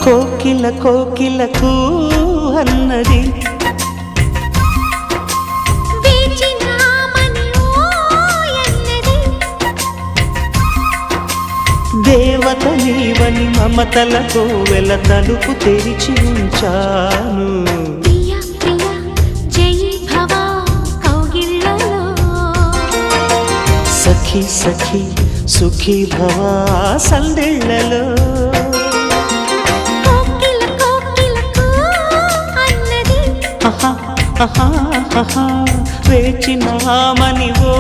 కోకిల కోకిలకు అన్నది దేవత నీవని మమతలతో వెల తలుపు తెరిచి ఉంచాను. సఖీ సఖీ సుఖీ భవ సందేళ్లలో వేచినామని ఓ